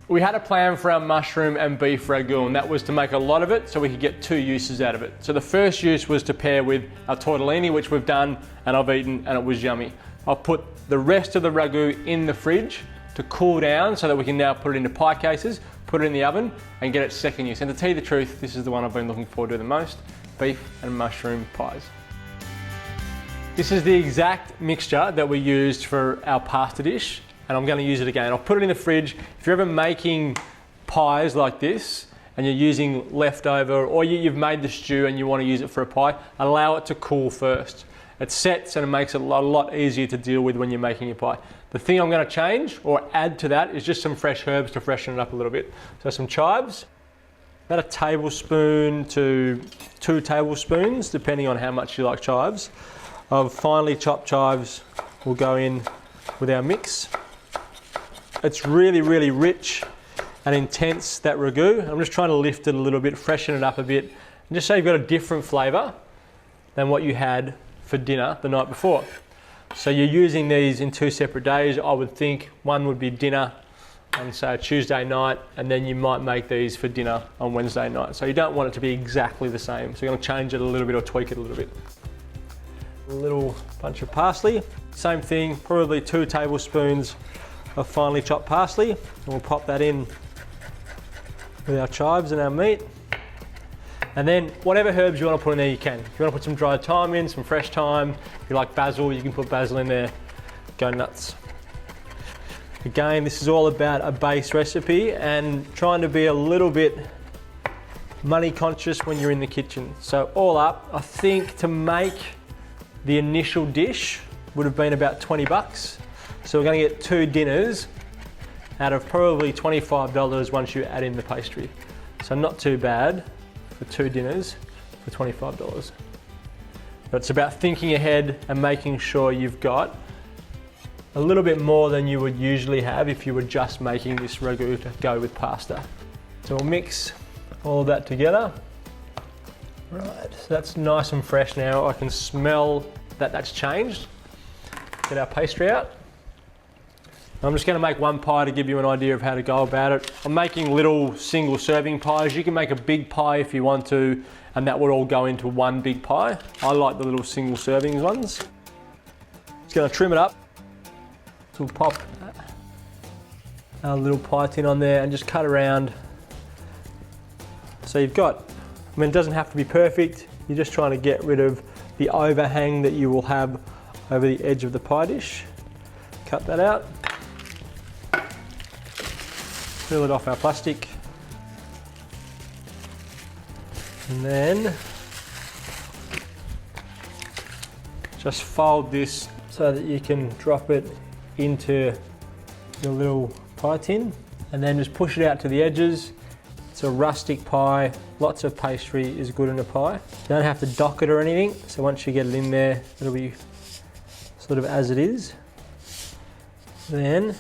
We had a plan for our mushroom and beef ragu, and that was to make a lot of it so we could get 2 uses out of it. So the first use was to pair with our tortellini, which we've done and I've eaten, and it was yummy. I'll put the rest of the ragu in the fridge to cool down so that we can now put it into pie cases, put it in the oven and get its second use. And to tell you the truth, this is the one I've been looking forward to the most, beef and mushroom pies. This is the exact mixture that we used for our pasta dish, and I'm going to use it again. I'll put it in the fridge. If you're ever making pies like this and you're using leftover, or you've made the stew and you want to use it for a pie, allow it to cool first. It sets and it makes it a lot easier to deal with when you're making your pie. The thing I'm going to change or add to that is just some fresh herbs to freshen it up a little bit. So some chives, about 1 tablespoon to 2 tablespoons, depending on how much you like chives, of finely chopped chives will go in with our mix. It's really rich and intense, that ragu. I'm just trying to lift it a little bit, freshen it up a bit, and just so you've got a different flavour than what you had for dinner the night before. So you're using these in 2 separate days. I would think one would be dinner on, say, Tuesday night, and then you might make these for dinner on Wednesday night. So you don't want it to be exactly the same. So you're going to change it a little bit or tweak it a little bit. A little bunch of parsley. Same thing, probably 2 tablespoons of finely chopped parsley. And we'll pop that in with our chives and our meat. And then whatever herbs you want to put in there, you can. If you want to put some dried thyme in, some fresh thyme, if you like basil, you can put basil in there. Go nuts. Again, this is all about a base recipe and trying to be a little bit money conscious when you're in the kitchen. So all up, I think to make the initial dish would have been about 20 bucks. So we're going to get 2 dinners out of probably $25 once you add in the pastry. So not too bad for 2 dinners for $25. But it's about thinking ahead and making sure you've got a little bit more than you would usually have if you were just making this ragu to go with pasta. So we'll mix all of that together. Right, so that's nice and fresh now. I can smell that that's changed. Get our pastry out. I'm just going to make one pie to give you an idea of how to go about it. I'm making little single serving pies. You can make a big pie if you want to, and that would all go into one big pie. I like the little single serving ones. Just going to trim it up. So we'll pop our little pie tin on there and just cut around. So you've got, I mean, it doesn't have to be perfect. You're just trying to get rid of the overhang that you will have over the edge of the pie dish. Cut that out. Peel it off our plastic. And then just fold this so that you can drop it into your little pie tin and then just push it out to the edges. It's a rustic pie. Lots of pastry is good in a pie. You don't have to dock it or anything. So once you get it in there, it'll be sort of as it is. Then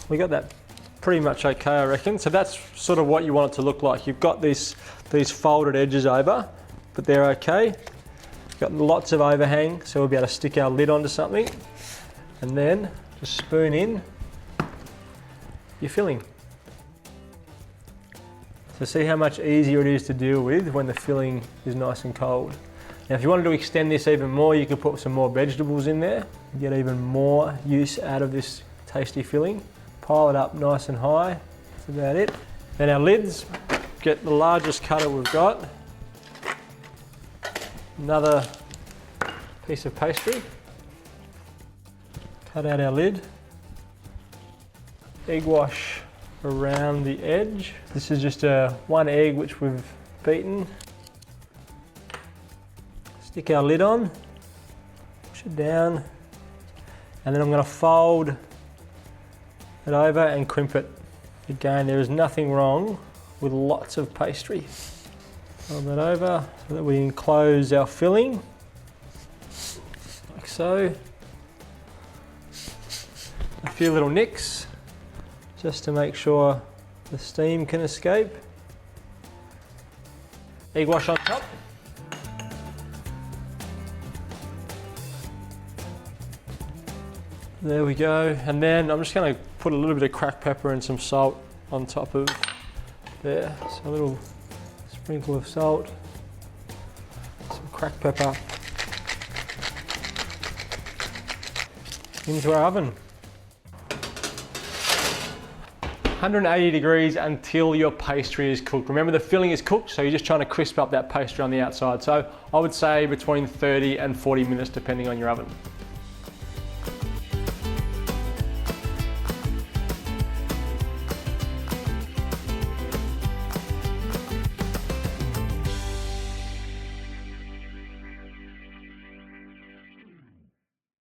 we got that pretty much okay, I reckon. So that's sort of what you want it to look like. You've got these folded edges over, but they're okay. You've got lots of overhang, so we'll be able to stick our lid onto something. And then just spoon in your filling. So see how much easier it is to deal with when the filling is nice and cold. Now if you wanted to extend this even more, you could put some more vegetables in there, get even more use out of this tasty filling. Pile it up nice and high, that's about it. Then our lids, get the largest cutter we've got. Another piece of pastry. Cut out our lid. Egg wash around the edge. This is just one egg which we've beaten. Stick our lid on, push it down, and then I'm going to fold it over and crimp it. Again, there is nothing wrong with lots of pastry. Fold that over so that we enclose our filling, like so. A few little nicks, just to make sure the steam can escape. Egg wash on top. There we go. And then I'm just going to put a little bit of cracked pepper and some salt on top of there. So a little sprinkle of salt, some cracked pepper. Into our oven. 180 degrees until your pastry is cooked. Remember, the filling is cooked, so you're just trying to crisp up that pastry on the outside. So I would say between 30 and 40 minutes depending on your oven.